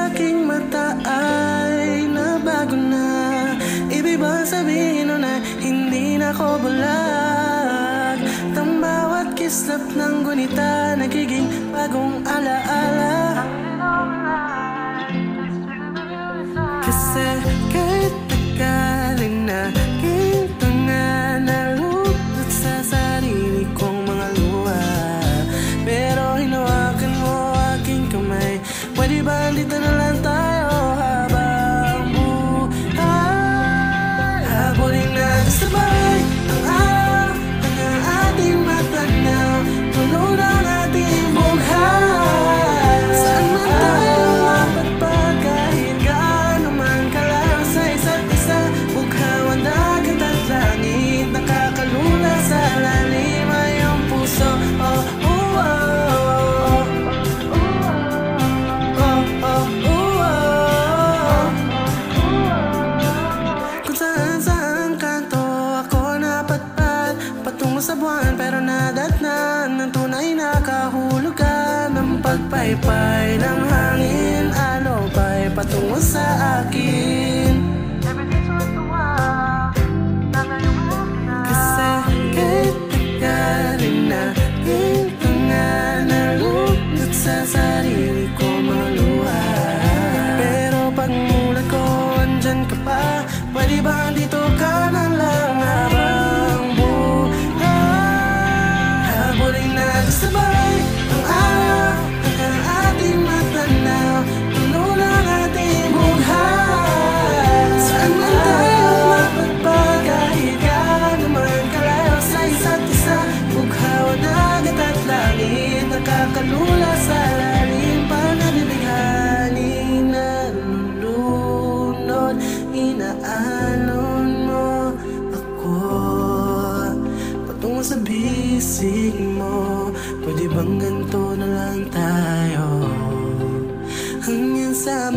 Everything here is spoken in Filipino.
aking mata ay nabago na. Ibig ba sabihin nun na hindi na ako bulag? Ang bawat kislap ng gunita nagiging bagong alaala. Kasi kahit tagalin na kita nga nalulot sa sarili kong mga luha, pero hinawakan mo aking kamay. Pwede ba dito na lang tayo habang buhay? Habulin natin sabay ang araw hanggang ating matanaw. Tuloy ng ating buhay. Saan man tayo mapagpag, kahit gaano man kalayo sa isa't isa. Bughawan, dagat at langit, nakakalula sa lalim ay iyong puso. Oh, oh, oh, oh. Kung saan kanto ako napatpad patungo sa buwan, pero nadatnan ng tunay na kahulugan ng pagpaypay ng hangin. Alopay patungo sa akin. Kasi kahit tagalin na kita nga nalulot sa sarili ko mga luha, pero pag mulat ko andyan ka pa. Pwede ba dito ka na lang habang buhay? Habulin natin sabay ang araw hanggang ating matanaw. Tuloy ng ating buhay. Saan man tayo mapagpag, kahit gaano man kalayo sa isa't isa. Bughawan, dagat at langit, nakakalula sa lalim pa nabibighanin. Nalulunod, inaalon mo ako patungo sa bisig mo. Pwede bang ganito na lang tayo hanggang sa